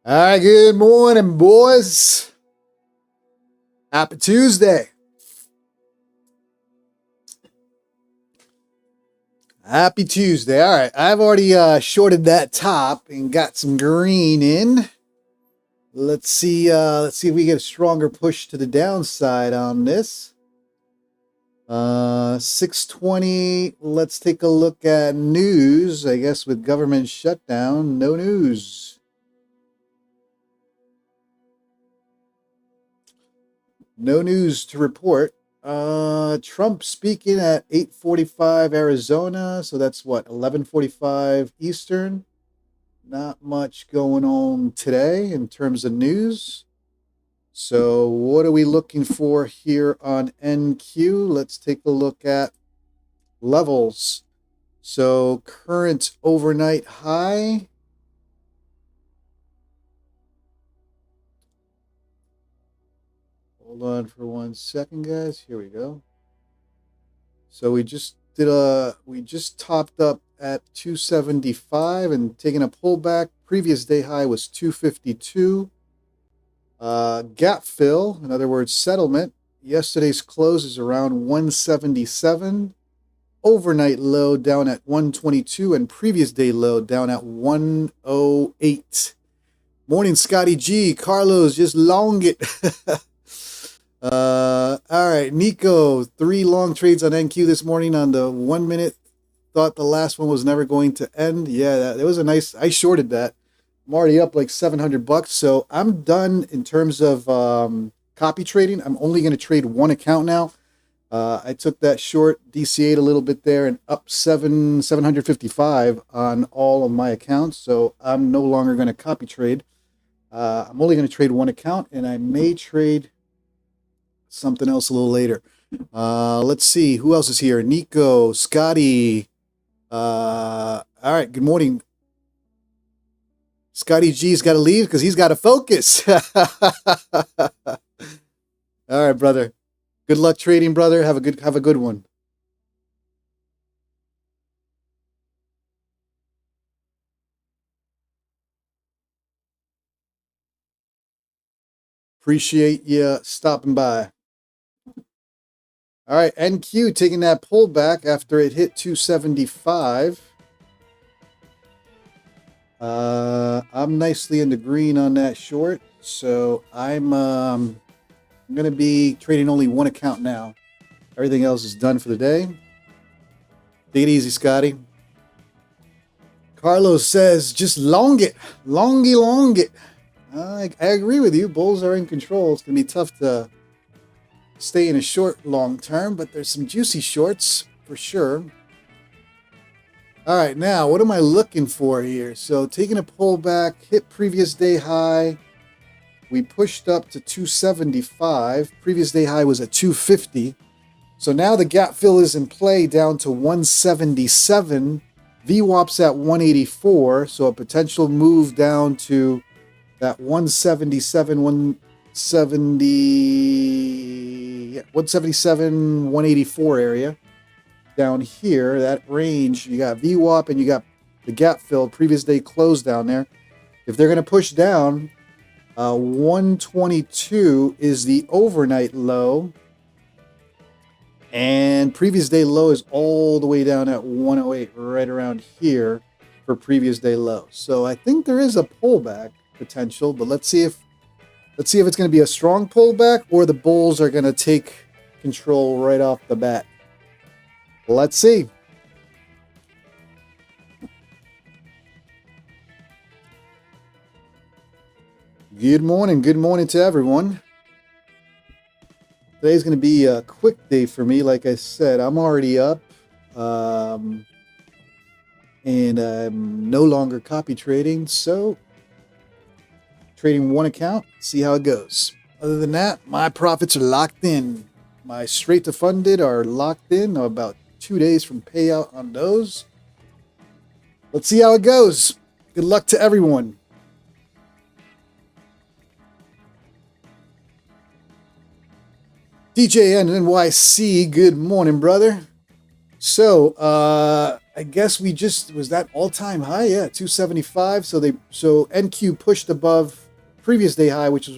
All right, good morning, boys. Happy Tuesday. Happy Tuesday. All right, I've already shorted that top and got some green in. Let's see if we get a stronger push to the downside on this. 620. Let's take a look at news. I guess with government shutdown, no news. No news to report. Trump speaking at 8:45 Arizona, so that's what, 11:45 Eastern. Not much going on today in terms of news. So what are we looking for here on NQ? Let's take a look at levels. So current overnight high. Hold on for 1 second, guys. Here we go. So we just topped up at 275 and taking a pullback. Previous day high was 252. Gap fill, in other words, settlement. Yesterday's close is around 177. Overnight low down at 122 and previous day low down at 108. Morning, Scotty G. Carlos, just long it. All right, Nico, 3 long trades on NQ this morning on the 1 minute. Thought the last one was never going to end. Yeah, that was a nice, I shorted that. I'm already up like $700, so I'm done in terms of copy trading. I'm only going to trade one account now. I took that short, DCA'd a little bit there, and up 755 on all of my accounts. So I'm no longer going to copy trade. I'm only going to trade one account, and I may trade something else a little later. Let's see who else is here. Nico, Scotty. All right, good morning. Scotty G's got to leave because he's got to focus. All right, brother. Good luck trading, brother. Have a good one. Appreciate you stopping by. All right, NQ taking that pullback after it hit 275. I'm nicely in the green on that short, so I'm going to be trading only one account now. Everything else is done for the day. Take it easy, Scotty. Carlos says, just long it. Long it. I agree with you. Bulls are in control. It's going to be tough to stay in a short long term, but there's some juicy shorts for sure. All right, now what am I looking for here? So taking a pullback, hit previous day high. We pushed up to 275. Previous day high was at 250. So now the gap fill is in play down to 177. VWAP's at 184. So a potential move down to that 177, 177, 184 area. Down here, that range, you got VWAP and you got the gap fill, previous day close down there. If they're going to push down, 122 is the overnight low. And previous day low is all the way down at 108, right around here for previous day low. So I think there is a pullback potential, but let's see if it's going to be a strong pullback or the bulls are going to take control right off the bat. Let's see. Good morning to everyone. Today's going to be a quick day for me. Like I said, I'm already up, and I'm no longer copy trading, so trading one account, see how it goes. Other than that, my profits are locked in. My straight to funded are locked in. I'm about 2 days from payout on those. Let's see how it goes. Good luck to everyone. DJN NYC, good morning, brother. So, I guess we just was that all-time high, yeah, 275. So NQ pushed above previous day high, which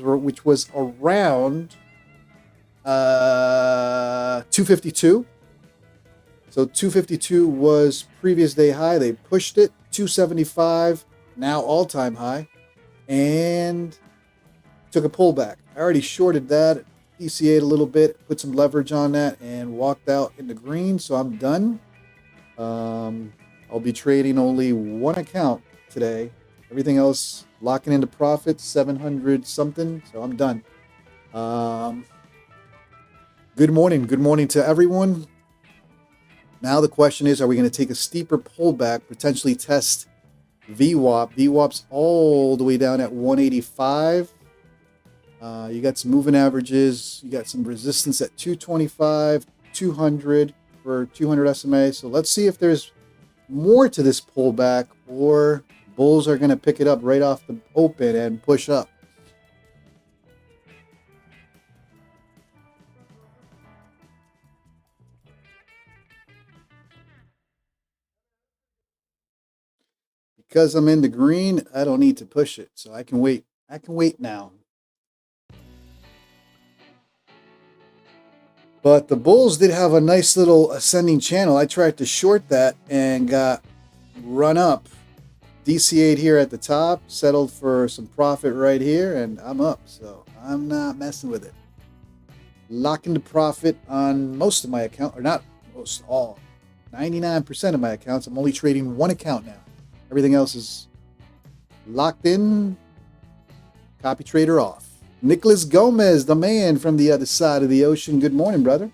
was around 252. So 252 was previous day high. They pushed it 275, now all-time high, and took a pullback. I already shorted that, DCA'd a little bit, put some leverage on that, and walked out in the green. So I'm done. I'll be trading only one account today. Everything else locking into profit, 700 something. So I'm done. Good morning. Good morning to everyone. Now the question is, are we going to take a steeper pullback, potentially test VWAP? VWAP's all the way down at 185. You got some moving averages. You got some resistance at 225, 200 for 200 SMA. So let's see if there's more to this pullback, or bulls are going to pick it up right off the open and push up. Because I'm in the green, I don't need to push it, so I can wait. I can wait now. But the bulls did have a nice little ascending channel. I tried to short that and got run up. DCA'd here at the top, settled for some profit right here, and I'm up. So I'm not messing with it. Locking the profit on most of my account, or not most, all. 99% of my accounts. I'm only trading one account now. Everything else is locked in. Copy trader off. Nicholas Gomez, the man from the other side of the ocean. Good morning, brother.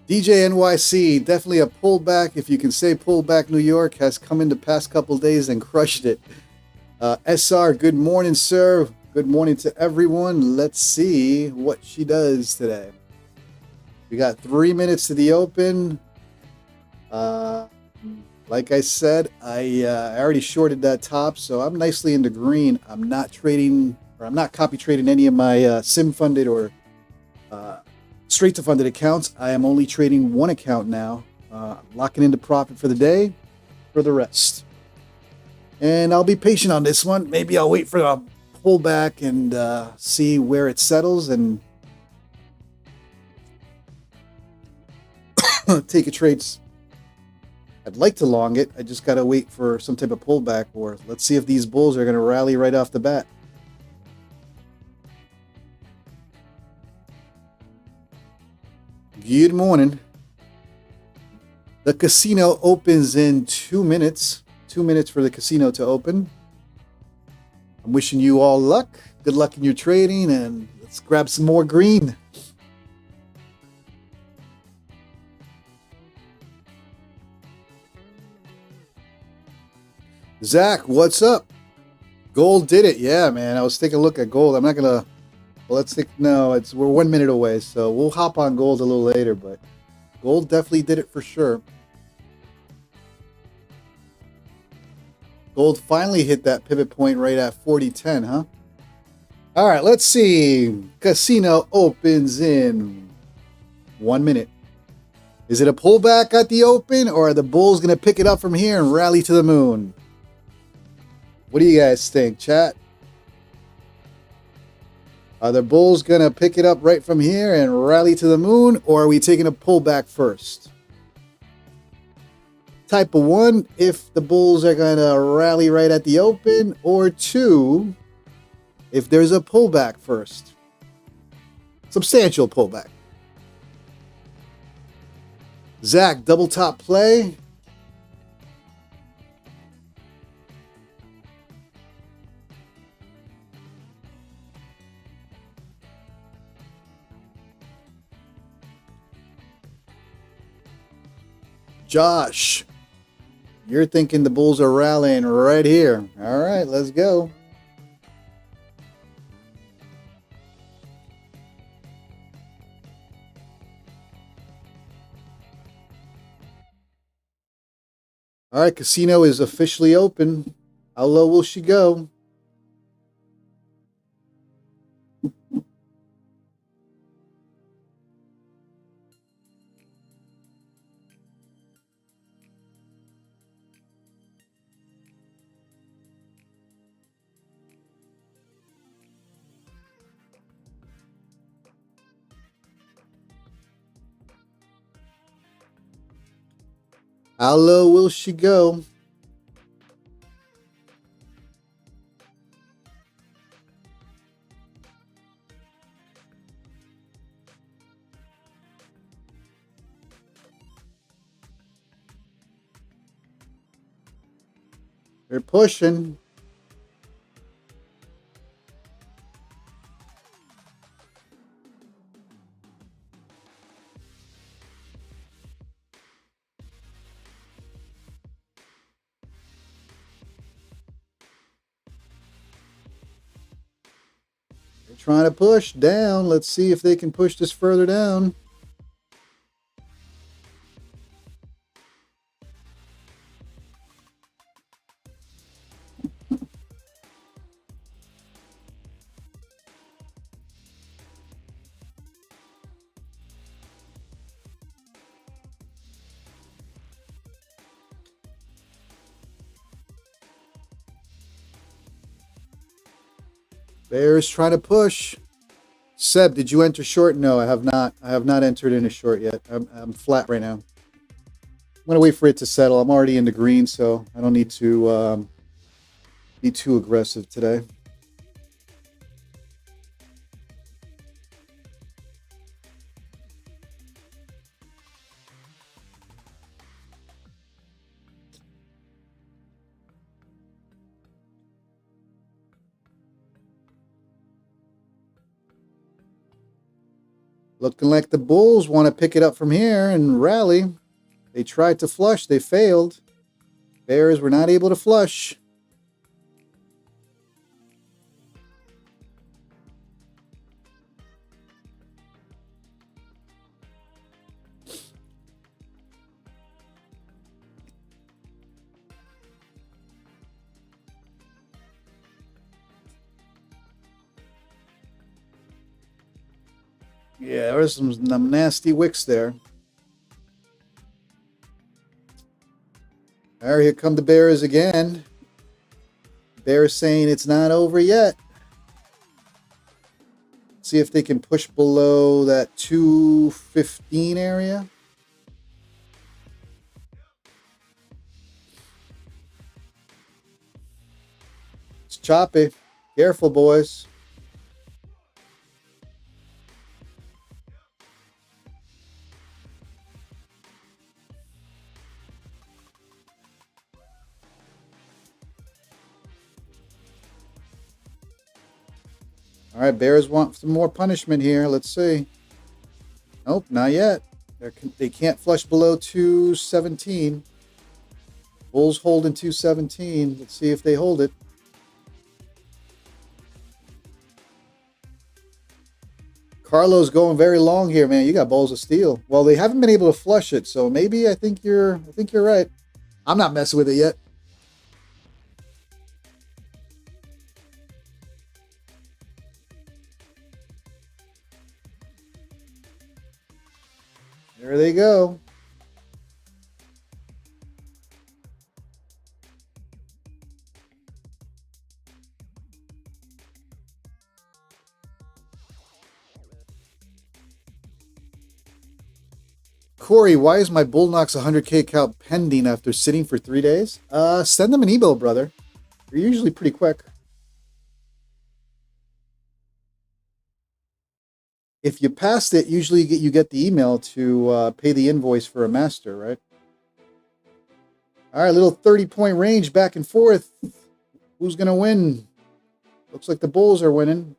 DJ NYC, definitely a pullback. If you can say pullback, New York has come in the past couple days and crushed it. SR, good morning, sir. Good morning to everyone. Let's see what she does today. We got 3 minutes to the open. Like I said, I already shorted that top, so I'm nicely in the green. I'm not trading, or I'm not copy trading any of my sim funded or straight to funded accounts. I am only trading one account now, locking into profit for the day for the rest. And I'll be patient on this one. Maybe I'll wait for a pullback and see where it settles and take a trade. I'd like to long it. I just got to wait for some type of pullback, or let's see if these bulls are going to rally right off the bat. Good morning. The casino opens in 2 minutes. 2 minutes for the casino to open. I'm wishing you all luck. Good luck in your trading, and let's grab some more green. Zach, what's up? Gold did it. Yeah, man. I was taking a look at gold. I'm not going to... Well, let's think... No, we're 1 minute away, so we'll hop on gold a little later, but gold definitely did it for sure. Gold finally hit that pivot point right at 40.10, huh? All right, let's see. Casino opens in 1 minute. Is it a pullback at the open, or are the bulls going to pick it up from here and rally to the moon? What do you guys think, chat? Are the bulls going to pick it up right from here and rally to the moon, or are we taking a pullback first? Type of 1, if the bulls are going to rally right at the open, or 2, if there's a pullback first. Substantial pullback. Zach, double top play. Josh, you're thinking the bulls are rallying right here. All right, let's go. All right, casino is officially open. How low will she go? How low will she go? They're pushing. They're trying to push down. Let's see if they can push this further down. Bears trying to push. Seb, did you enter short? No, I have not. I have not entered in a short yet. I'm flat right now. I'm going to wait for it to settle. I'm already in the green, so I don't need to be too aggressive today. Looking like the Bulls want to pick it up from here and rally. They tried to flush. They failed. Bears were not able to flush. Yeah, there's some nasty wicks there. All right, here come the Bears again. Bears saying it's not over yet. See if they can push below that 215 area. It's choppy. Careful, boys. All right, Bears want some more punishment here. Let's see. Nope, not yet. They can't flush below 217. Bulls holding 217. Let's see if they hold it. Carlo's going very long here, man. You got balls of steel. Well, they haven't been able to flush it, so maybe I think you're right. I'm not messing with it yet. There they go. Corey, why is my Bulenox 100K account pending after sitting for 3 days? Send them an email, brother. They're usually pretty quick. If you passed it, usually you get the email to pay the invoice for a master, right? All right, little 30-point range back and forth. Who's going to win? Looks like the Bulls are winning.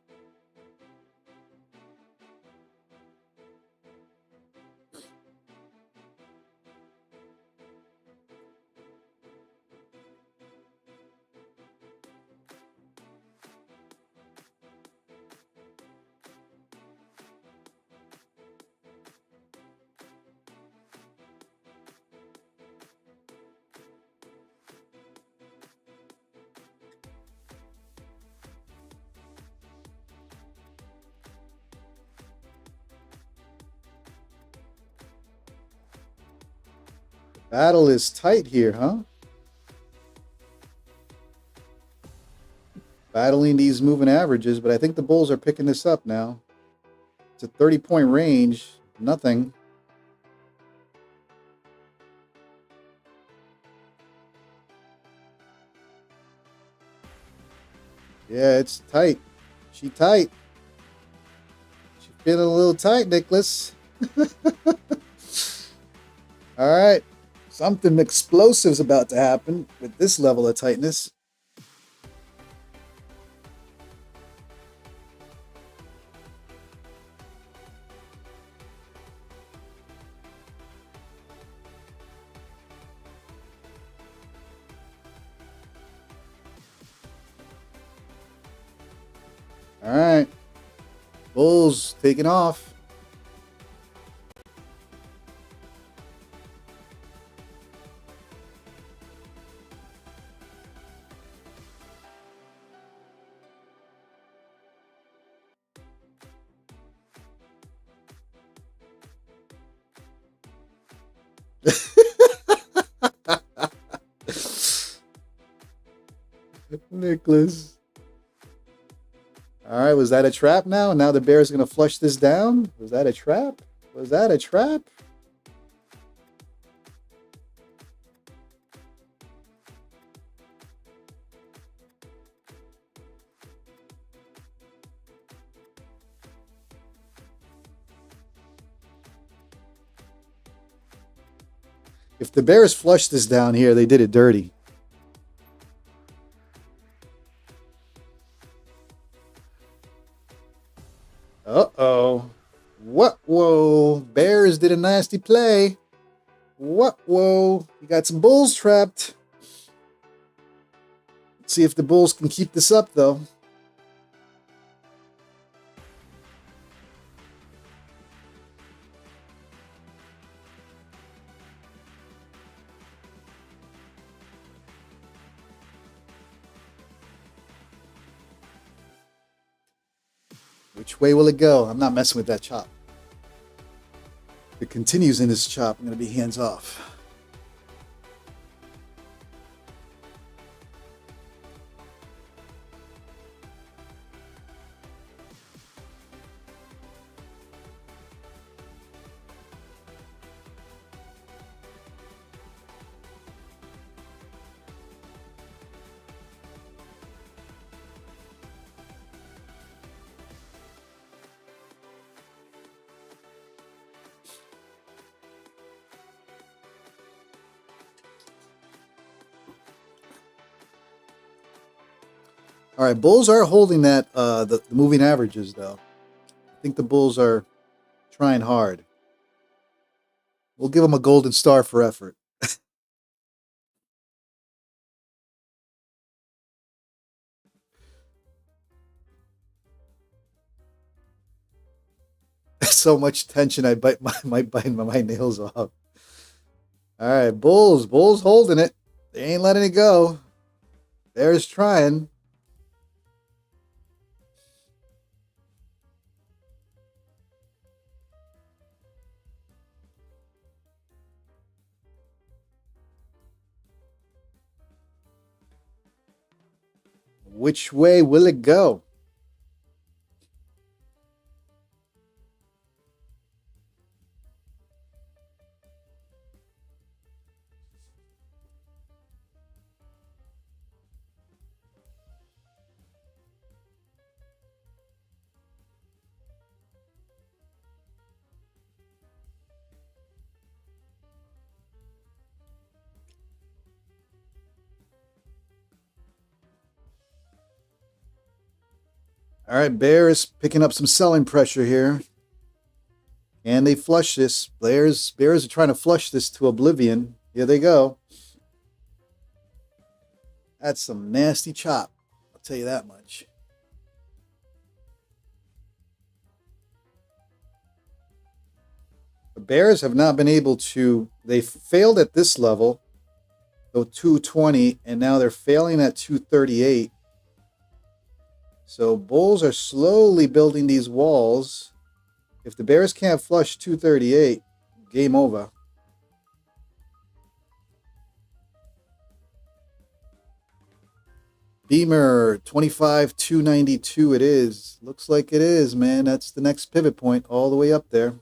Battle is tight here, huh? Battling these moving averages, but I think the Bulls are picking this up now. It's a 30-point range. Nothing. Yeah, it's tight. She tight. She feeling a little tight, Nicholas. All right. Something explosive's about to happen with this level of tightness. All right. Bulls taking off. Nicholas. All right, was that a trap now? Now the bear's going to flush this down? Was that a trap? Was that a trap? If the bears flushed this down here, they did it dirty. Uh-oh. What? Whoa. Bears did a nasty play. What? Whoa. You got some bulls trapped. Let's see if the bulls can keep this up, though. Which way will it go? I'm not messing with that chop. If it continues in this chop, I'm going to be hands off. All right, bulls are holding that the moving averages though. I think the bulls are trying hard. We'll give them a golden star for effort. So much tension, I bite my nails off. All right, bulls holding it. They ain't letting it go. Bears trying. Which way will it go? All right, Bears picking up some selling pressure here. And they flush this. Bears are trying to flush this to oblivion. Here they go. That's some nasty chop. I'll tell you that much. The Bears have not been able to, they failed at this level, so 220, and now they're failing at 238. So bulls are slowly building these walls. If the Bears can't flush 238, game over. Beamer 25,292 it is. Looks like it is, man. That's the next pivot point all the way up there.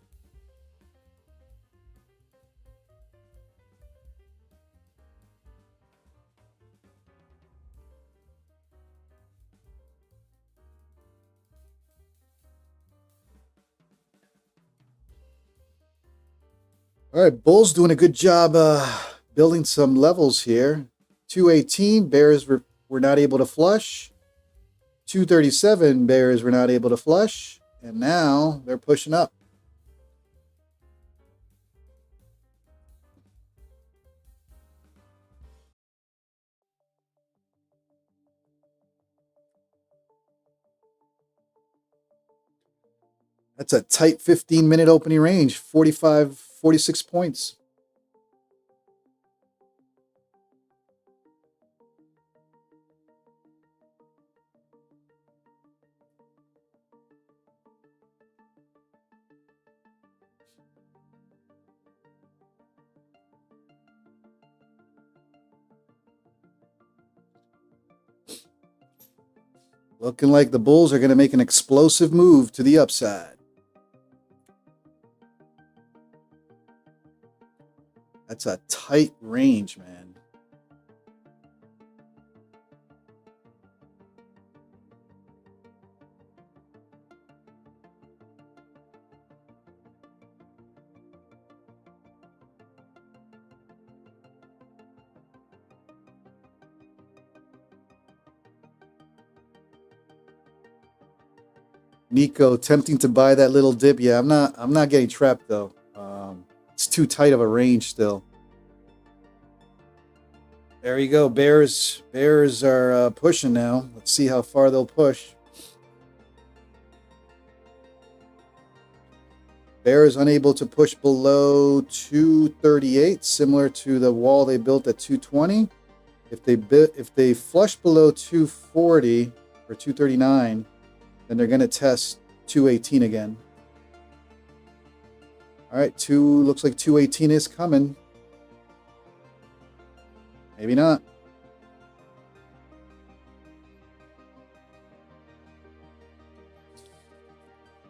All right, Bulls doing a good job building some levels here. 218, Bears were not able to flush. 237, Bears were not able to flush. And now they're pushing up. That's a tight 15-minute opening range, 45, 46 points. Looking like the Bulls are going to make an explosive move to the upside. That's a tight range, man. Nico tempting to buy that little dip. Yeah, I'm not getting trapped though. It's too tight of a range still. There you go. Bears are pushing now. Let's see how far they'll push. Bears unable to push below 238, similar to the wall they built at 220. If they flush below 240 or 239, then they're going to test 218 again. All right, looks like 218 is coming. Maybe not.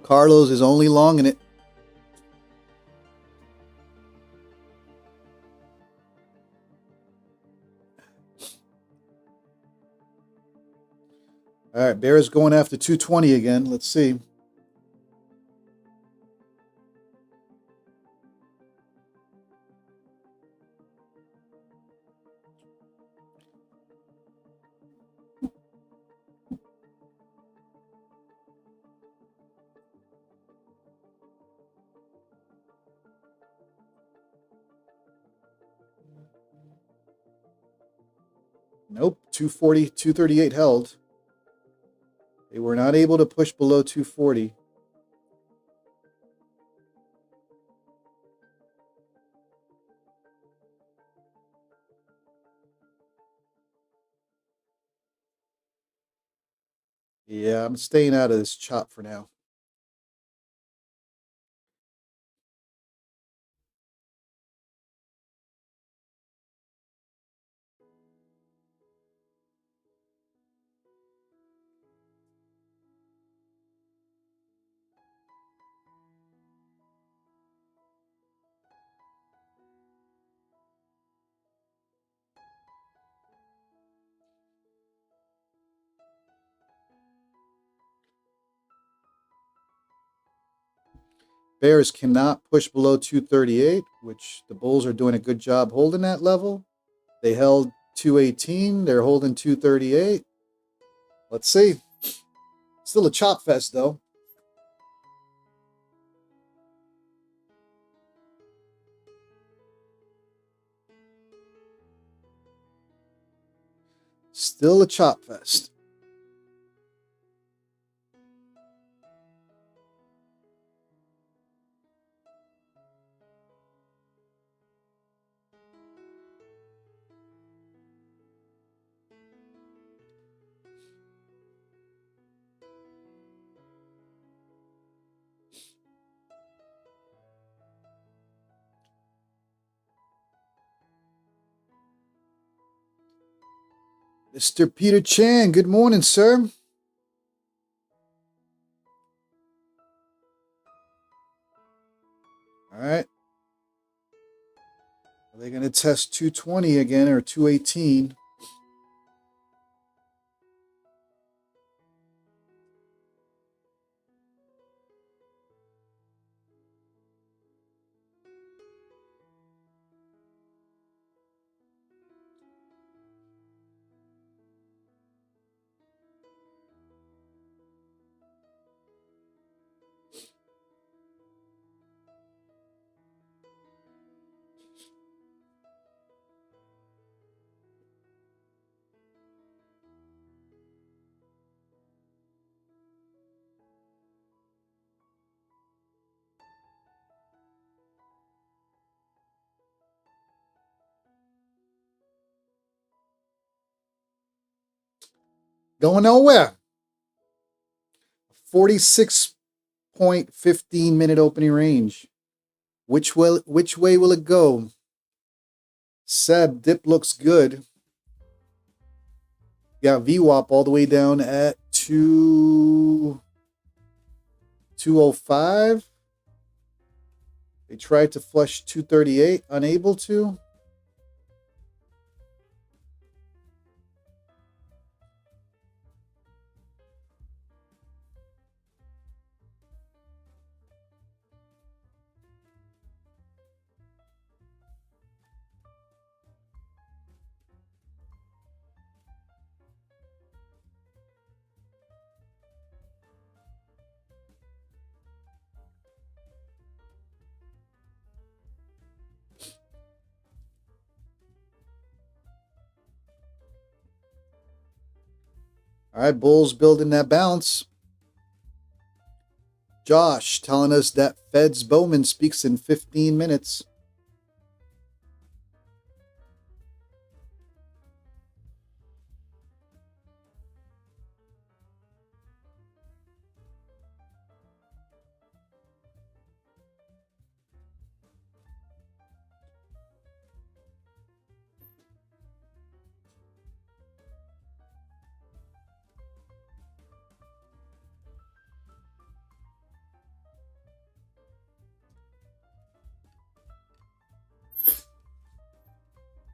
Carlos is only long in it. All right, Bears going after 220 again. Let's see. Nope, 240, 238 held. They were not able to push below 240. Yeah, I'm staying out of this chop for now. Bears cannot push below 238, which the Bulls are doing a good job holding that level. They held 218. They're holding 238. Let's see. Still a chop fest, though. Still a chop fest. Mr. Peter Chan, good morning, sir. All right. Are they going to test 220 again or 218? Going nowhere. 46.15 minute opening range. Which way will it go? Seb, dip looks good. Got VWAP all the way down at 205. They tried to flush 238, unable to. All right, Bulls building that bounce. Josh telling us that Fed's Bowman speaks in 15 minutes.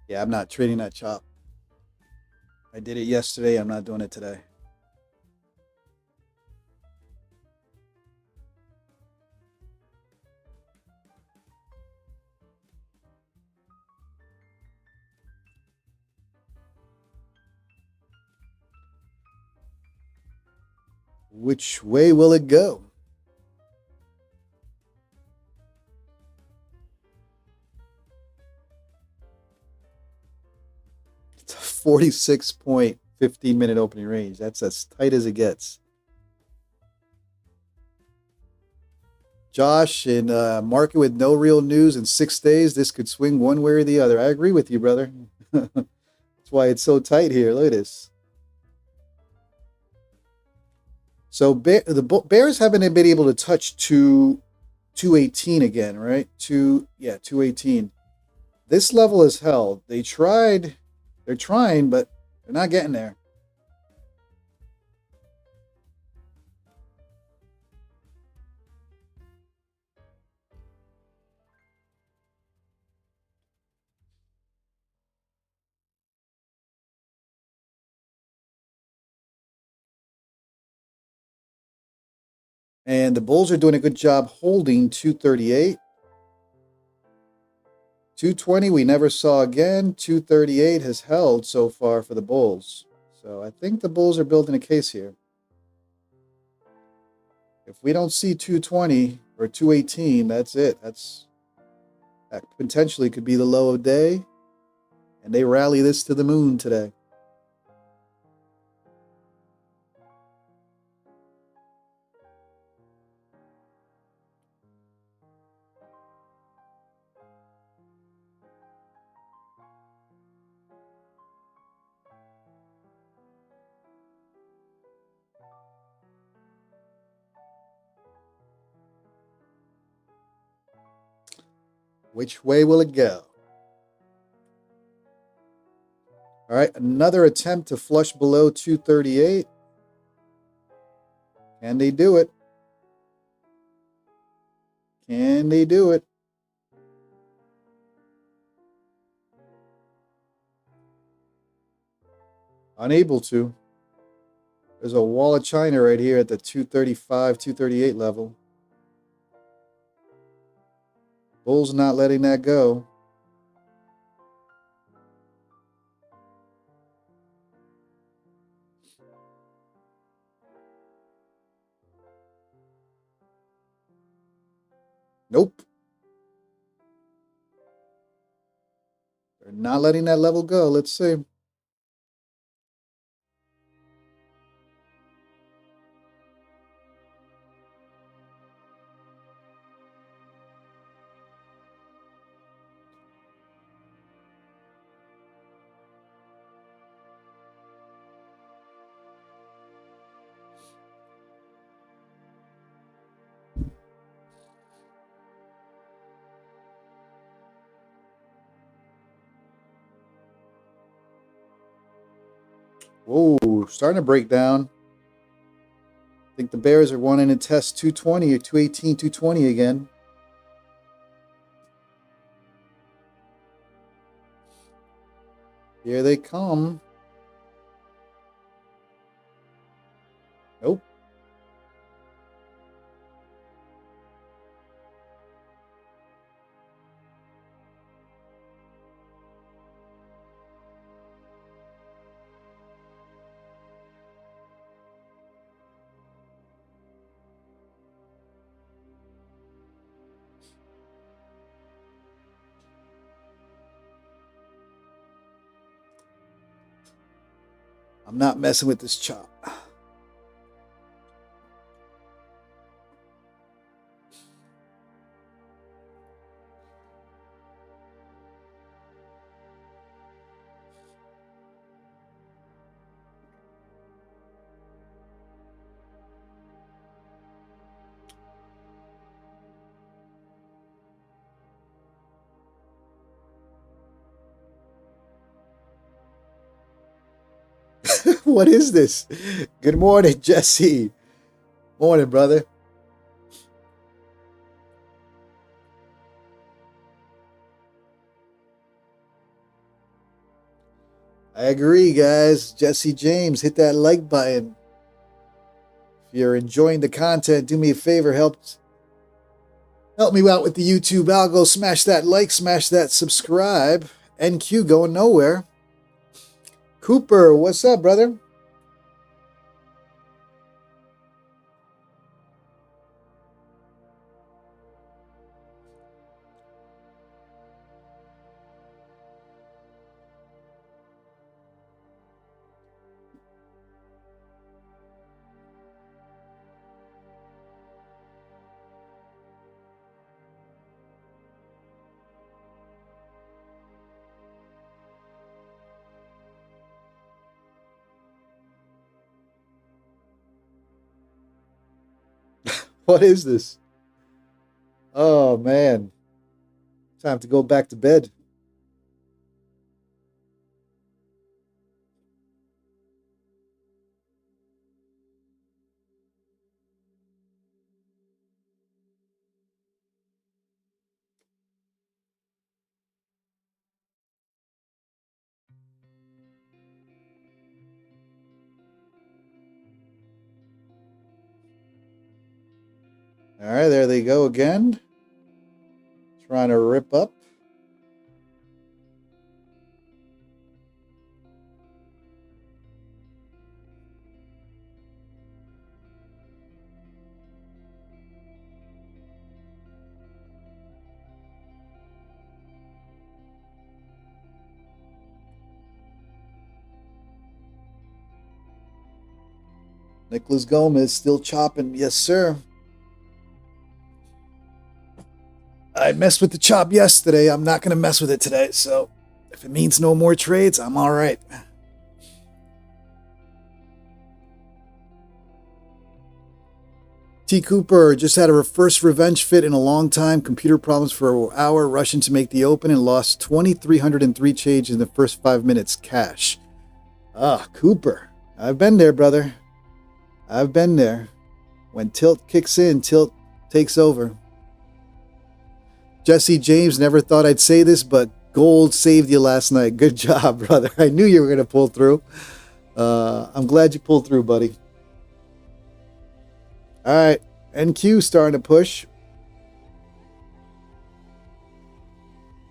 Yeah, I'm not trading that chop. I did it yesterday. I'm not doing it today. Which way will it go? It's a 46.15 minute opening range. That's as tight as it gets. Josh, in a market with no real news in 6 days, this could swing one way or the other. I agree with you, brother. That's why it's so tight here. Look at this. So the Bears haven't been able to touch 218 again, right? 218. This level is held. They're trying, but they're not getting there. And the Bulls are doing a good job holding 238. 220 we never saw again. 238 has held so far for the Bulls. So I think the Bulls are building a case here. If we don't see 220 or 218, that's it. That potentially could be the low of day. And they rally this to the moon today. Which way will it go? All right, another attempt to flush below 238. Can they do it? Can they do it? Unable to. There's a wall of China right here at the 235, 238 level. Bulls not letting that go. Nope. They're not letting that level go. Let's see. Whoa, starting to break down. I think the bears are wanting to test 220 or 218, 220 again. Here they come. Nope. I'm not messing with this chop. What is this? Good morning, Jesse. Morning, brother. I agree, guys. Jesse James, hit that like button. If you're enjoying the content, do me a favor, help me out with the YouTube algo. Smash that like, smash that subscribe. NQ going nowhere. Cooper, what's up, brother? What is this? Oh, man. Time to go back to bed. All right, there they go again. Trying to rip up. Nicholas Gomez still chopping. Yes, sir. I messed with the chop yesterday. I'm not going to mess with it today. So if it means no more trades, I'm all right. T. Cooper just had a first revenge fit in a long time. Computer problems for an hour, rushing to make the open and lost 2,303 change in the first 5 minutes cash. Ah, Cooper. I've been there, brother. I've been there. When tilt kicks in, tilt takes over. Jesse James, never thought I'd say this, but gold saved you last night. Good job, brother. I knew you were going to pull through. I'm glad you pulled through, buddy. All right, NQ starting to push.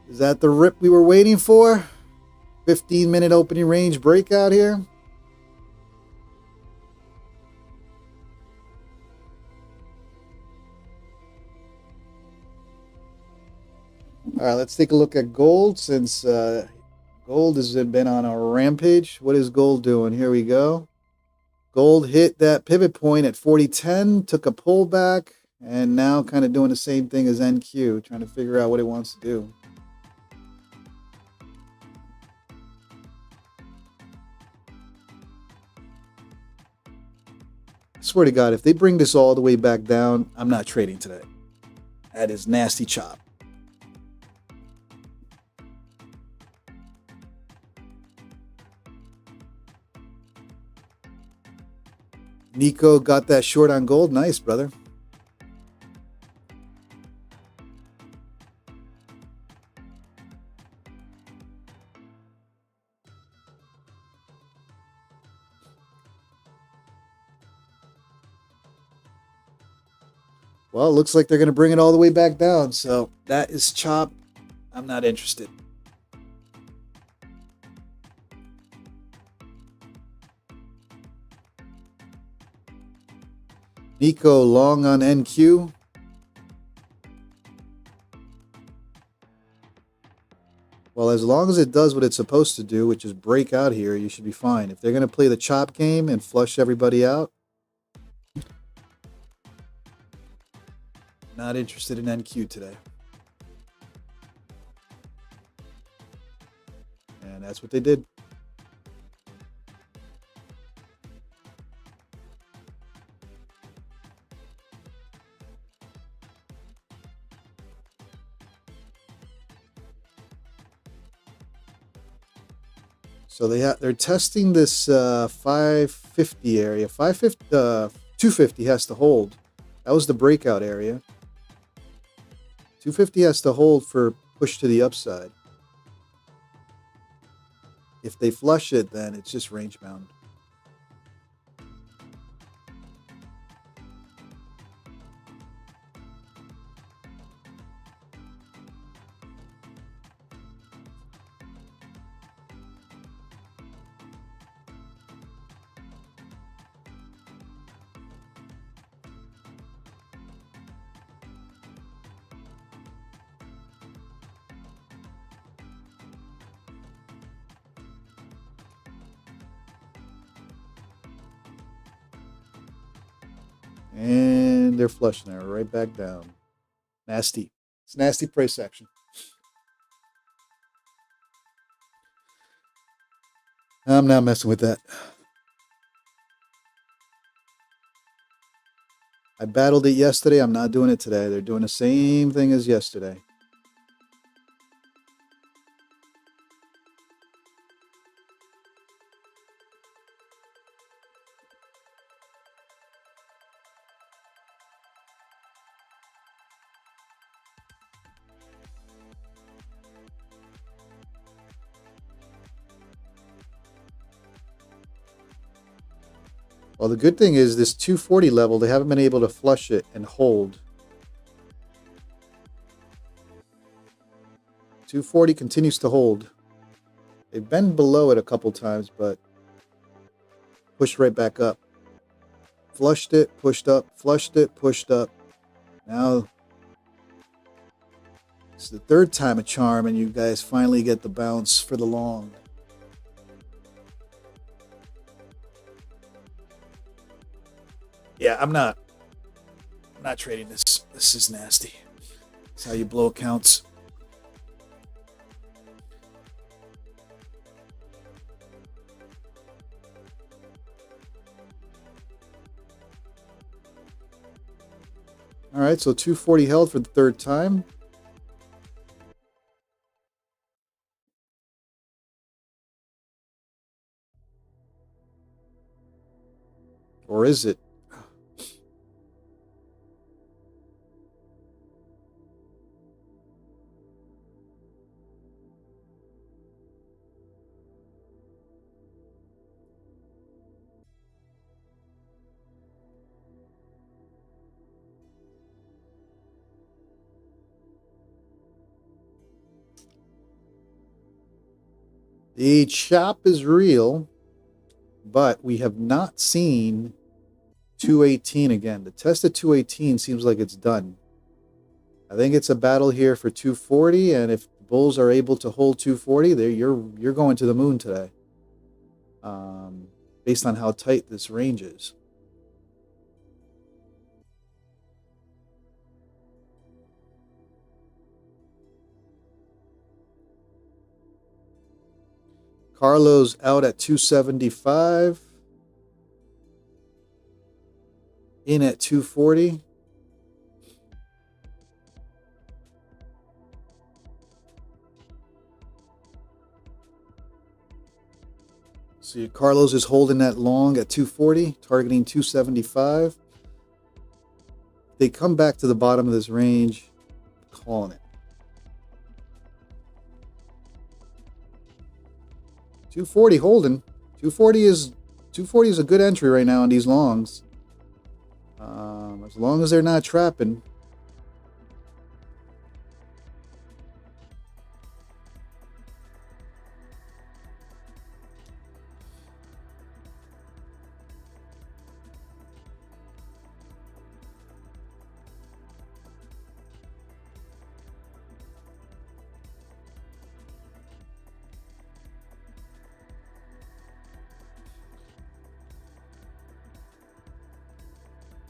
Is that the rip we were waiting for? 15-minute opening range breakout here. All right, let's take a look at gold since gold has been on a rampage. What is gold doing? Here we go. Gold hit that pivot point at 40.10, took a pullback, and now kind of doing the same thing as NQ, trying to figure out what it wants to do. I swear to God, if they bring this all the way back down, I'm not trading today. That is nasty chop. Nico got that short on gold. Nice, brother. Well, it looks like they're going to bring it all the way back down. So that is chop. I'm not interested. Nico long on NQ. Well, as long as it does what it's supposed to do, which is break out here, you should be fine. If they're going to play the chop game and flush everybody out, not interested in NQ today. And that's what they did. So they're testing this 550 area. 550, 250 has to hold. That was the breakout area. 250 has to hold for push to the upside. If they flush it, then it's just range bound. And they're flushing it right back down. Nasty. It's nasty price action. I'm not messing with that. I battled it yesterday. I'm not doing it today. They're doing the same thing as yesterday. Well, the good thing is this 240 level, they haven't been able to flush it and hold. 240 continues to hold. They've been below it a couple times, but pushed right back up. Flushed it, pushed up, flushed it, pushed up. Now it's the third time a charm, and you guys finally get the bounce for the long. Yeah, I'm not trading this. This is nasty. It's how you blow accounts. All right, so 240 held for the third time. Or is it? The chop is real, but we have not seen 218 again. The test at 218 seems like it's done. I think it's a battle here for 240, and if the Bulls are able to hold 240, you're going to the moon today. Based on how tight this range is. Carlo's out at 275. In at 240. See, Carlos is holding that long at 240, targeting 275. They come back to the bottom of this range, calling it. 240 holding. 240 is a good entry right now on these longs. As long as they're not trapping.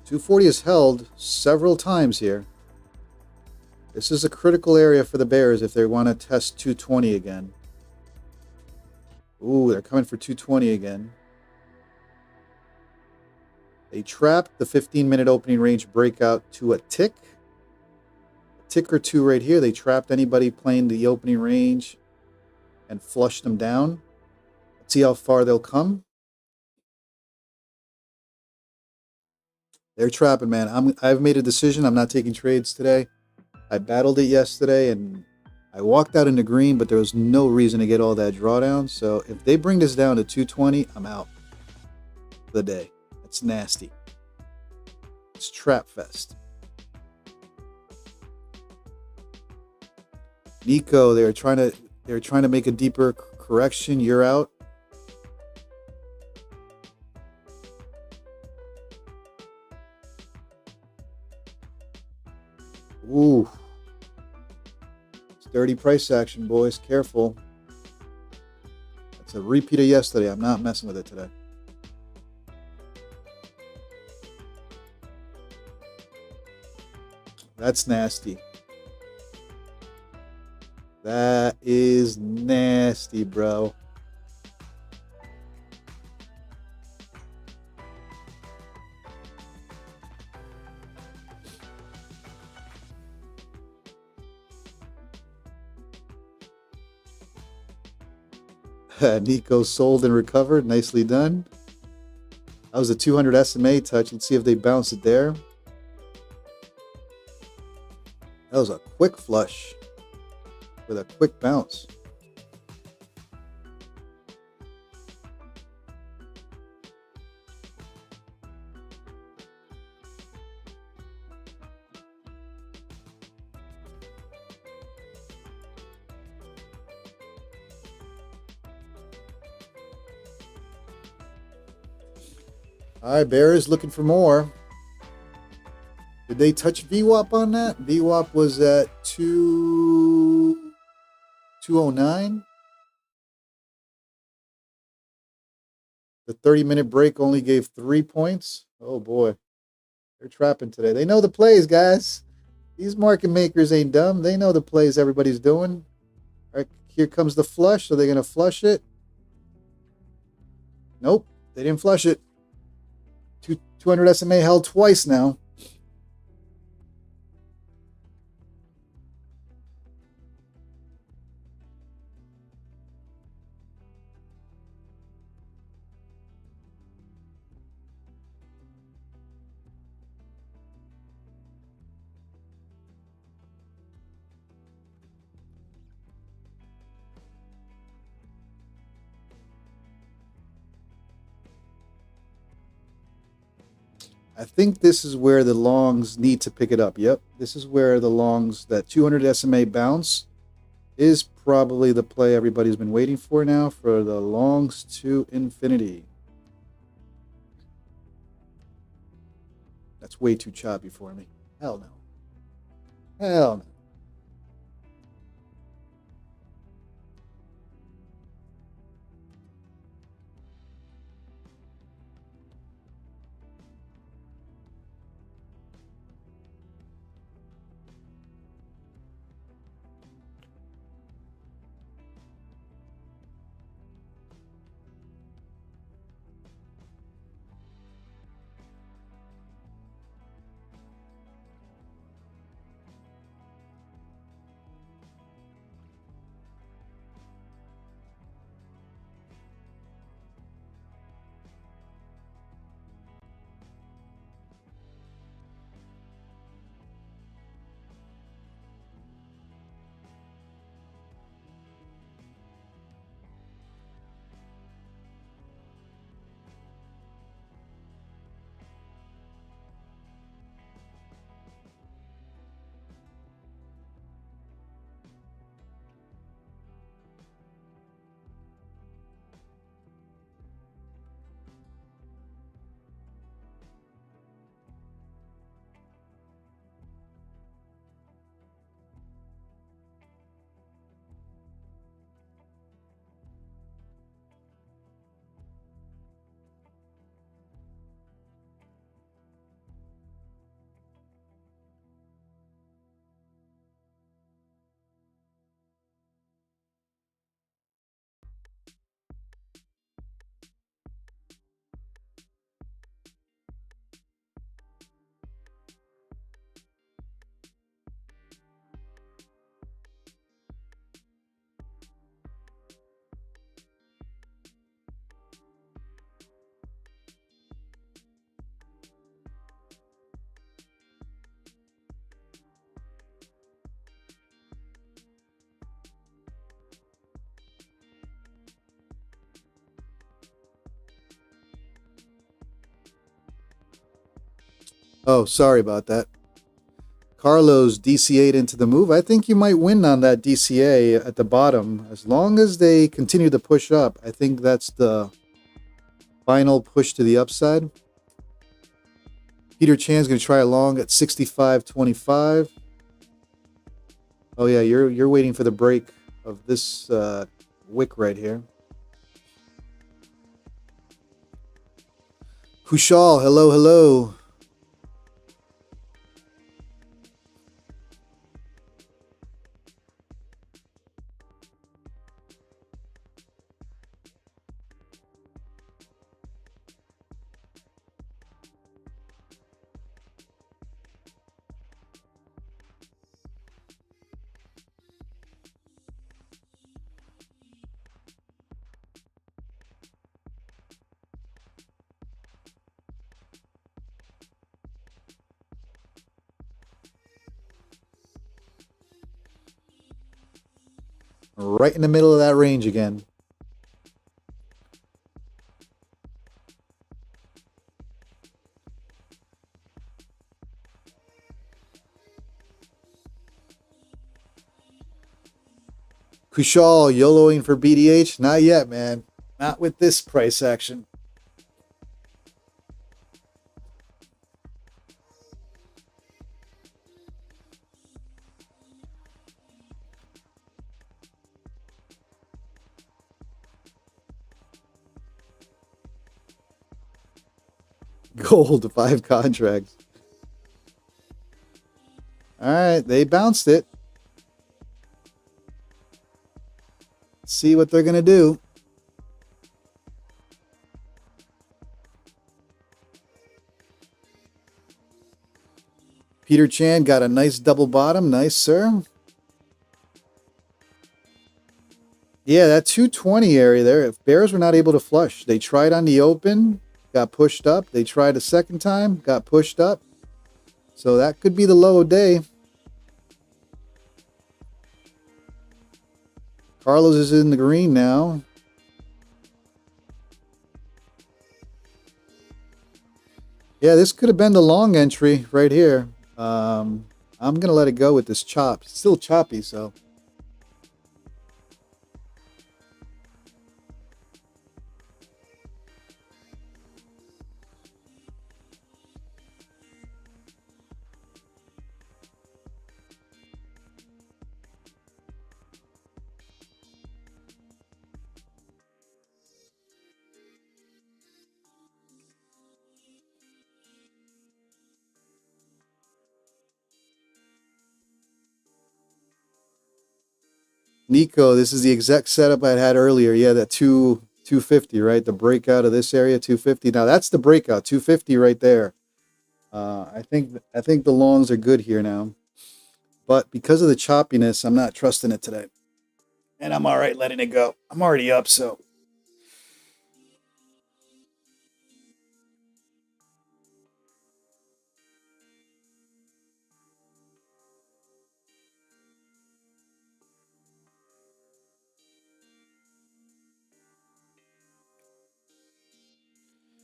$240 is held several times here. This is a critical area for the bears if they want to test 220 again. Ooh, they're coming for 220 again. They trapped the 15-minute opening range breakout to a tick. A tick or two right here. They trapped anybody playing the opening range and flushed them down. Let's see how far they'll come. They're trapping, man. I've made a decision. I'm not taking trades today. I battled it yesterday, and I walked out in the green, but there was no reason to get all that drawdown. So if they bring this down to 220, I'm out for the day. It's nasty. It's trap fest. Nico, they're trying to make a deeper correction. You're out. Ooh. It's dirty price action, boys. Careful. It's a repeat of yesterday. I'm not messing with it today. That's nasty. That is nasty, bro. Nico sold and recovered. Nicely done. That was a 200 SMA touch. Let's see if they bounce it there. That was a quick flush with a quick bounce. All right, Bears looking for more. Did they touch VWAP on that? VWAP was at 209. The 30-minute break only gave 3 points. Oh, boy. They're trapping today. They know the plays, guys. These market makers ain't dumb. They know the plays everybody's doing. All right, here comes the flush. Are they going to flush it? Nope, they didn't flush it. 200 SMA held twice now. I think this is where the longs need to pick it up. Yep, this is where the longs, that 200 SMA bounce is probably the play everybody's been waiting for now for the longs to infinity. That's way too choppy for me. Hell no. Hell no. Oh, sorry about that. Carlos DCA'd into the move. I think you might win on that DCA at the bottom. As long as they continue to push up, I think that's the final push to the upside. Peter Chan's going to try a long at 65.25. Oh yeah, you're waiting for the break of this wick right here. Hushal, hello, hello. Right in the middle of that range again. Kushal, YOLOing for BDH? Not yet, man. Not with this price action. Gold, 5 contracts. All right, they bounced it. Let's see what they're going to do. Peter Chan got a nice double bottom. Nice, sir. Yeah, that 220 area there. If bears were not able to flush, they tried on the open, got pushed up. They tried a second time, got pushed up. So that could be the low day. Carlos is in the green now. Yeah, this could have been the long entry right here. I'm going to let it go with this chop. It's still choppy, so. Nico, this is the exact setup I had earlier. Yeah, that 250, right? The breakout of this area, 250. Now that's the breakout, 250 right there. I think the longs are good here now. But because of the choppiness, I'm not trusting it today. And I'm all right letting it go. I'm already up, so.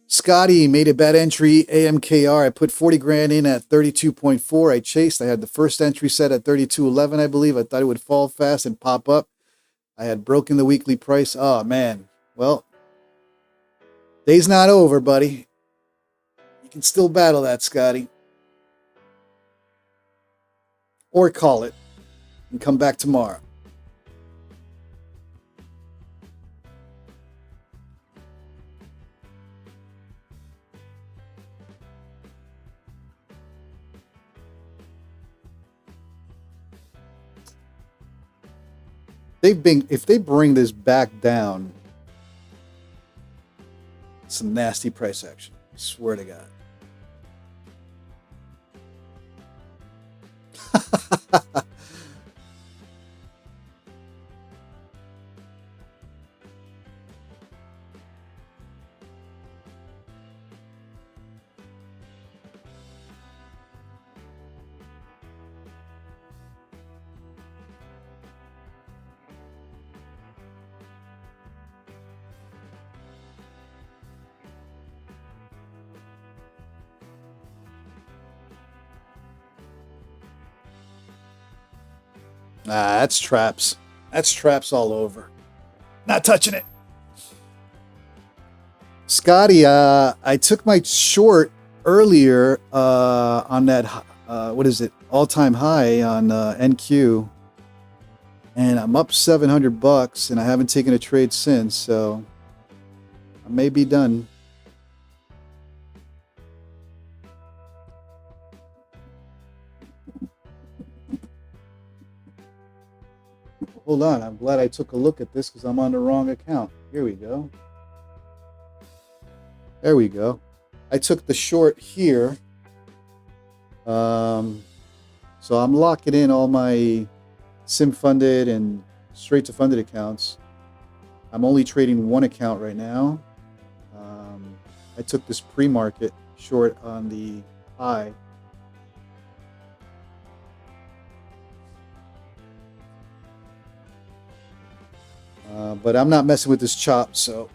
Scotty made a bad entry, AMKR. I put 40 grand in at 32.4. I chased. I had the first entry set at 32.11, I believe. I thought it would fall fast and pop up. I had broken the weekly price. Oh, man. Well, day's not over, buddy. You can still battle that, Scotty. Or call it and come back tomorrow. If they bring this back down, some nasty price action. I swear to God. Nah, that's traps. That's traps all over. Not touching it. Scotty, I took my short earlier on that, what is it, all-time high on NQ. And I'm up $700 and I haven't taken a trade since, so I may be done. Hold on, I'm glad I took a look at this because I'm on the wrong account. Here we go. There we go. I took the short here. So I'm locking in all my sim funded and straight to funded accounts. I'm only trading one account right now. I took this pre-market short on the high. But I'm not messing with this chop, so.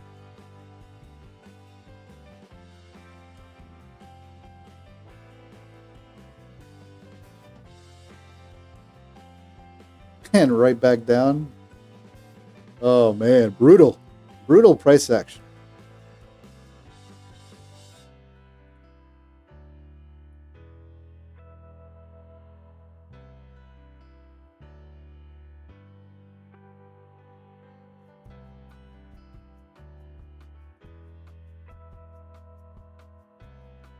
And right back down. Oh man, brutal. Brutal price action.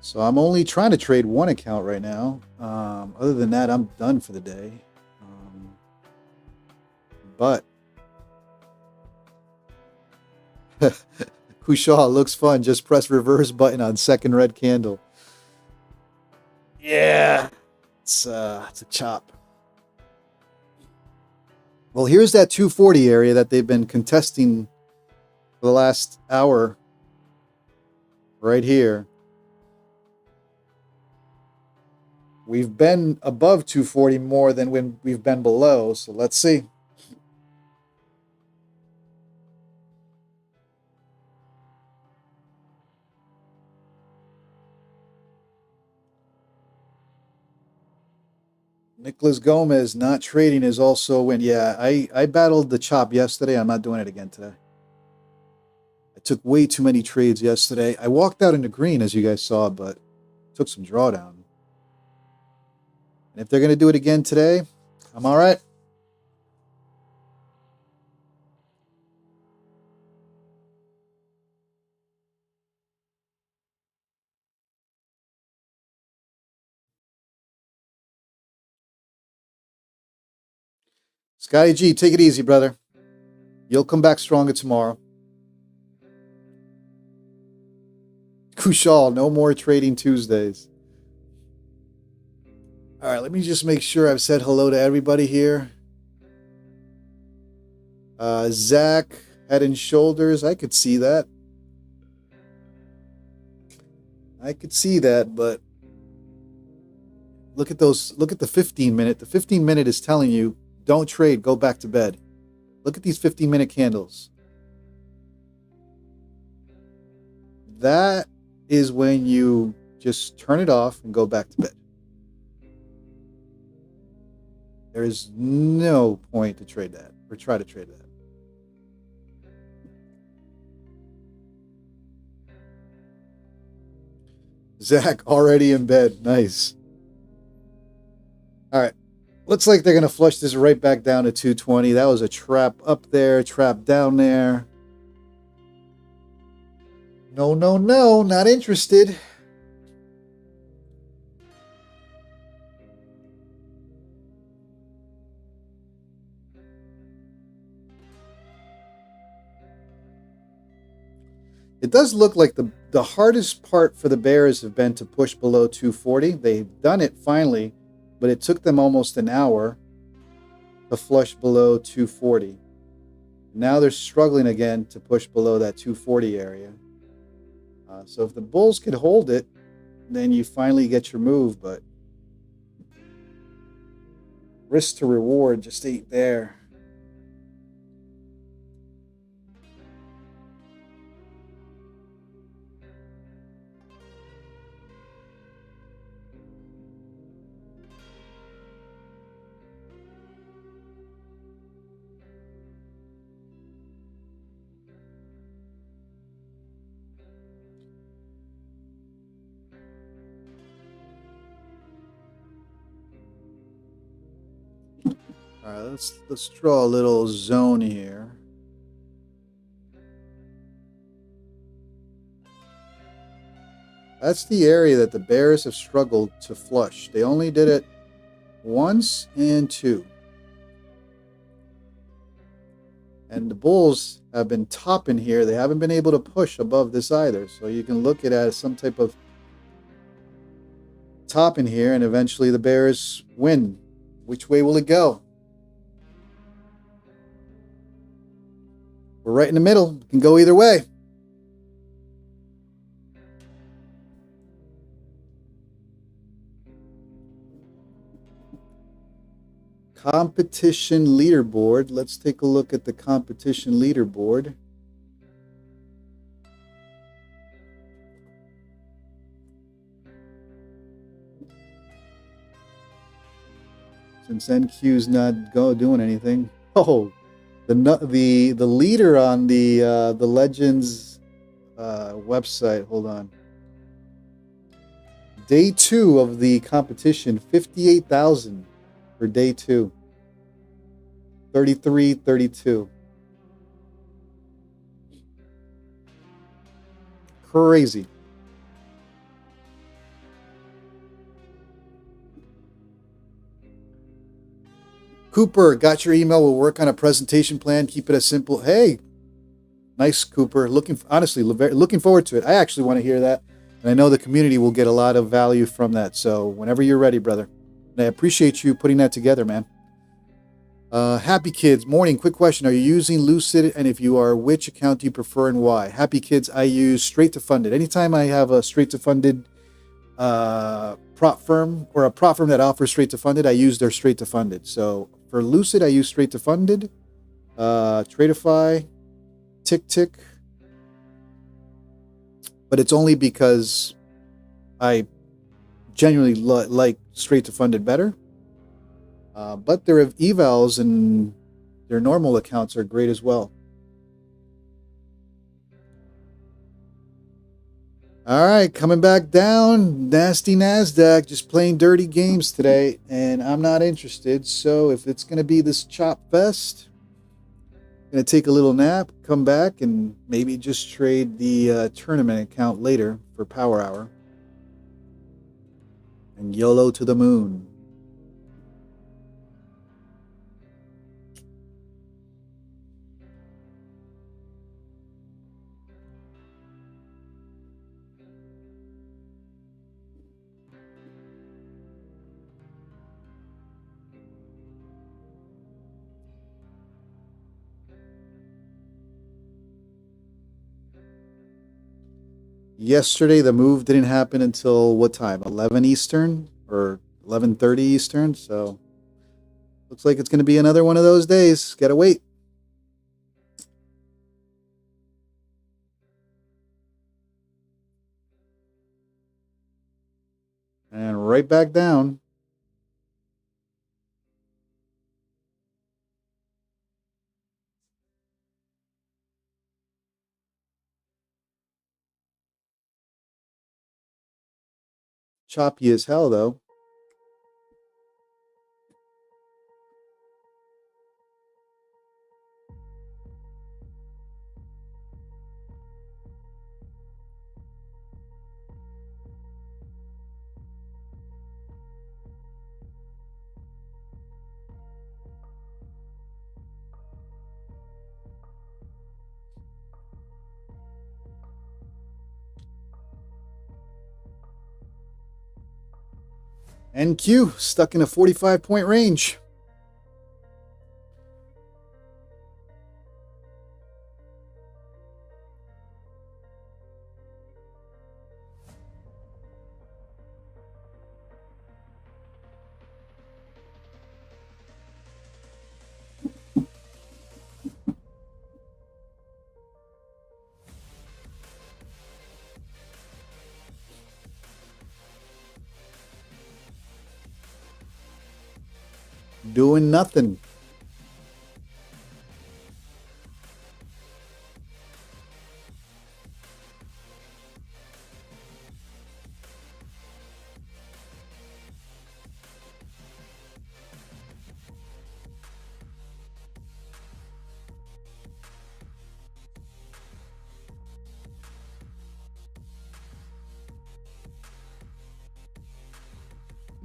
So I'm only trying to trade one account right now. Other than that, I'm done for the day. But Kushaw looks fun. Just press reverse button on second red candle. Yeah, it's a chop. Well, here's that 240 area that they've been contesting for the last hour. Right here. We've been above 240 more than when we've been below, so let's see. Nicholas Gomez not trading is also a win. Yeah, I battled the chop yesterday. I'm not doing it again today. I took way too many trades yesterday. I walked out in the green, as you guys saw, but took some drawdown. And if they're going to do it again today, I'm all right. Scotty G, take it easy, brother. You'll come back stronger tomorrow. Kushal, no more trading Tuesdays. All right, let me just make sure I've said hello to everybody here. Zach, Head and Shoulders, I could see that. I could see that, but look at those. Look at the 15-minute. The 15-minute is telling you, don't trade, go back to bed. Look at these 15-minute candles. That is when you just turn it off and go back to bed. There is no point to trade that or try to trade that. Zach already in bed. Nice. All right. Looks like they're going to flush this right back down to 220. That was a trap up there, trap down there. No, no, no. Not interested. It does look like the hardest part for the bears have been to push below 240. They've done it finally, but it took them almost an hour to flush below 240. Now they're struggling again to push below that 240 area. So if the bulls could hold it, then you finally get your move, but risk to reward just ain't there. All right, let's draw a little zone here. That's the area that the bears have struggled to flush. They only did it once and two. And the bulls have been topping here. They haven't been able to push above this either. So you can look at it as some type of top in here, and eventually the bears win. Which way will it go? We're right in the middle. It can go either way. Competition leaderboard. Let's take a look at the competition leaderboard. Since NQ's not doing anything. Oh, the leader on the Legends website. Hold on. Day 2 of the competition, 58,000 for day 2. 33.32. Crazy. Cooper, got your email. We'll work on a presentation plan. Keep it as simple. Hey, nice, Cooper. Honestly, looking forward to it. I actually want to hear that. And I know the community will get a lot of value from that. So whenever you're ready, brother. And I appreciate you putting that together, man. Happy Kids, morning. Quick question. Are you using Lucid? And if you are, which account do you prefer and why? Happy Kids, I use straight to funded. Anytime I have a straight to funded prop firm or a prop firm that offers straight to funded, I use their straight to funded. So for Lucid, I use straight to funded, Tradeify, Tick, but it's only because I genuinely like straight to funded better. But their evals and their normal accounts are great as well. All right, coming back down. Nasty NASDAQ, just playing dirty games today, and I'm not interested. So if it's going to be this chop fest, I'm going to take a little nap, come back, and maybe just trade the tournament account later for Power Hour. And YOLO to the moon. Yesterday, the move didn't happen until what time? 11 Eastern or 11:30 Eastern. So looks like it's going to be another one of those days. Gotta wait. And right back down. Choppy as hell, though. NQ stuck in a 45-point range. Doing nothing.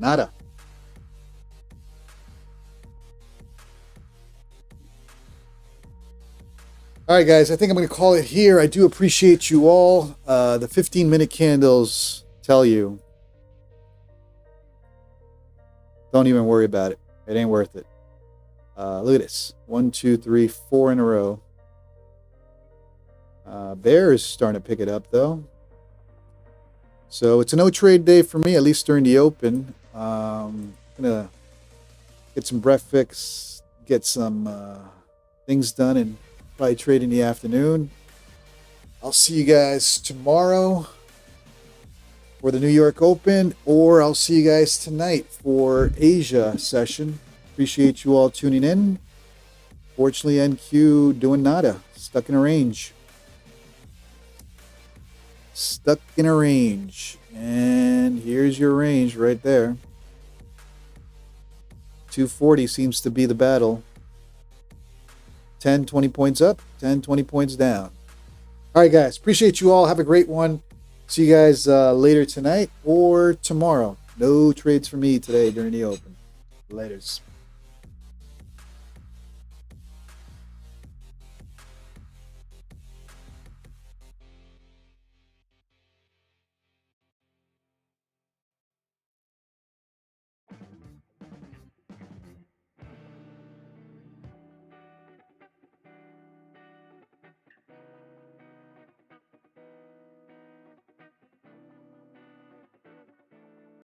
Nada. All right, guys, I think I'm going to call it here. I do appreciate you all. The 15-minute candles tell you, don't even worry about it. It ain't worth it. Look at this. 1, 2, 3, 4 in a row. Bear is starting to pick it up, though. So it's a no-trade day for me, at least during the open. I'm going to get some breath fix, get some things done, and probably trade in the afternoon. I'll see you guys tomorrow for the New York Open, or I'll see you guys tonight for Asia session. Appreciate you all tuning in. Fortunately, NQ doing nada. Stuck in a range. Stuck in a range. And here's your range right there. 240 seems to be the battle. 10, 20 points up, 10, 20 points down. All right, guys. Appreciate you all. Have a great one. See you guys later tonight or tomorrow. No trades for me today during the open. Laters.